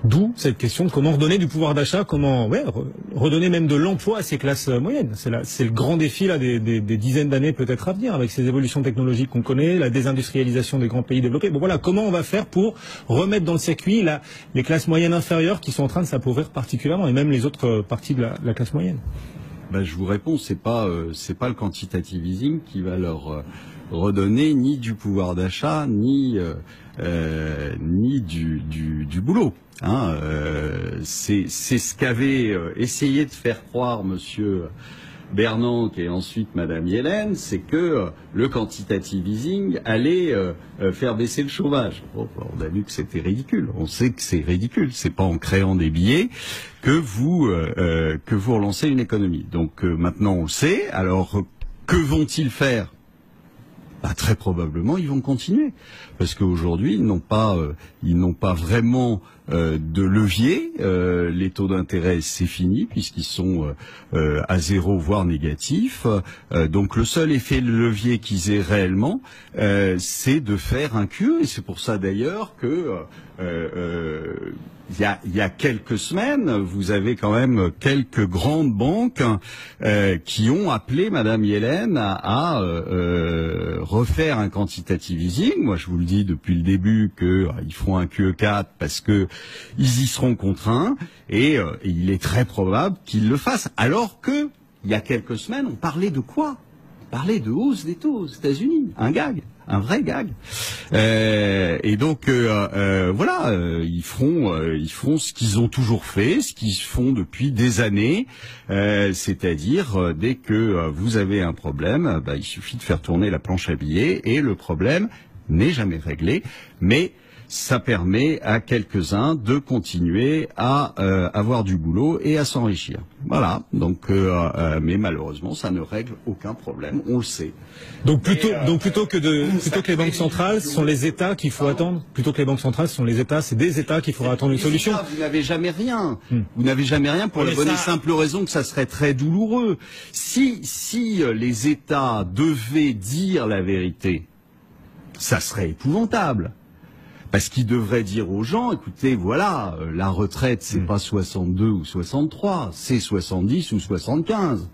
D'où cette question de comment redonner du pouvoir d'achat, comment redonner même de l'emploi à ces classes moyennes. C'est le grand défi là des dizaines d'années peut-être à venir, avec ces évolutions technologiques qu'on connaît, la désindustrialisation des grands pays développés. Bon voilà, comment on va faire pour remettre dans le circuit les classes moyennes inférieures qui sont en train de s'appauvrir particulièrement, et même les autres parties de la classe moyenne. Ben, je vous réponds, c'est pas le quantitative easing qui va leur redonner ni du pouvoir d'achat ni du boulot. Hein, c'est ce qu'avait essayé de faire croire Monsieur Bernanke et ensuite Madame Yellen, c'est que le quantitative easing allait faire baisser le chômage. Bon, on a vu que c'était ridicule. On sait que c'est ridicule. C'est pas en créant des billets que vous relancez une économie. Donc maintenant on le sait. Alors que vont-ils faire? Bah, très probablement, ils vont continuer, parce qu'aujourd'hui, ils n'ont pas vraiment de levier. Les taux d'intérêt, c'est fini, puisqu'ils sont à zéro, voire négatifs. Donc, le seul effet de levier qu'ils aient réellement, c'est de faire un QE. Et c'est pour ça, d'ailleurs, que il y a quelques semaines, vous avez quand même quelques grandes banques qui ont appelé Madame Yellen à refaire un quantitative easing. Moi, je vous le dis depuis le début qu'ils feront un QE4 parce que ils y seront contraints, et il est très probable qu'ils le fassent. Alors que il y a quelques semaines, on parlait de quoi? On parlait de hausse des taux aux États-Unis, un gag. Un vrai gag. Et donc voilà, ils feront ce qu'ils ont toujours fait, ce qu'ils font depuis des années, c'est-à-dire dès que vous avez un problème, il suffit de faire tourner la planche à billets et le problème n'est jamais réglé, mais ça permet à quelques-uns de continuer à avoir du boulot et à s'enrichir. Voilà. Donc, mais malheureusement, ça ne règle aucun problème. On le sait. Donc plutôt que les banques centrales, ce sont les États qu'il faut attendre. Plutôt que les banques centrales, ce sont les États. C'est des États qu'il faudra attendre une solution. Vous n'avez jamais rien. Vous n'avez jamais rien pour la bonne et simple raison que ça serait très douloureux. Si les États devaient dire la vérité, ça serait épouvantable. Parce qu'il devrait dire aux gens, écoutez, voilà, la retraite, c'est pas 62 ou 63, c'est 70 ou 75.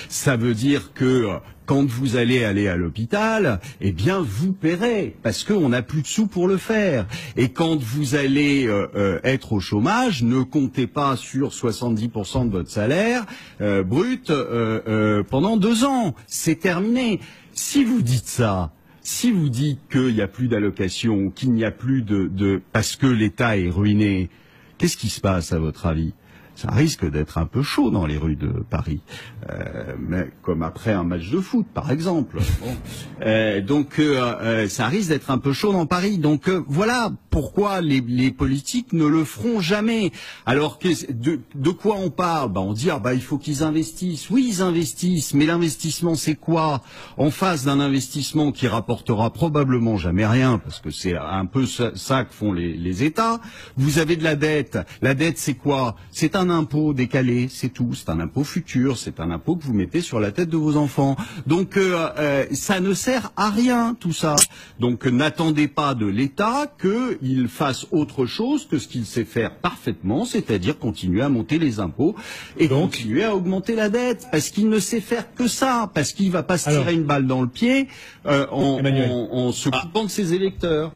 Ça veut dire que quand vous allez à l'hôpital, eh bien, vous paierez, parce qu'on n'a plus de sous pour le faire. Et quand vous allez être au chômage, ne comptez pas sur 70% de votre salaire brut pendant 2 ans. C'est terminé. Si vous dites ça, si vous dites qu'il n'y a plus d'allocation, qu'il n'y a plus parce que l'État est ruiné, qu'est-ce qui se passe à votre avis? Ça risque d'être un peu chaud dans les rues de Paris, mais comme après un match de foot, par exemple. Bon. Donc, ça risque d'être un peu chaud dans Paris. Donc, voilà pourquoi les politiques ne le feront jamais. Alors, de quoi on parle? On dit il faut qu'ils investissent. Oui, ils investissent, mais l'investissement, c'est quoi? En face d'un investissement qui rapportera probablement jamais rien, parce que c'est un peu ça que font les États. Vous avez de la dette. La dette, c'est quoi? C'est un impôt décalé, c'est tout. C'est un impôt futur, c'est un impôt que vous mettez sur la tête de vos enfants. Donc ça ne sert à rien tout ça. Donc n'attendez pas de l'État qu'il fasse autre chose que ce qu'il sait faire parfaitement, c'est-à-dire continuer à monter les impôts et continuer à augmenter la dette, parce qu'il ne sait faire que ça, parce qu'il va pas se tirer une balle dans le pied en se coupant de ses électeurs.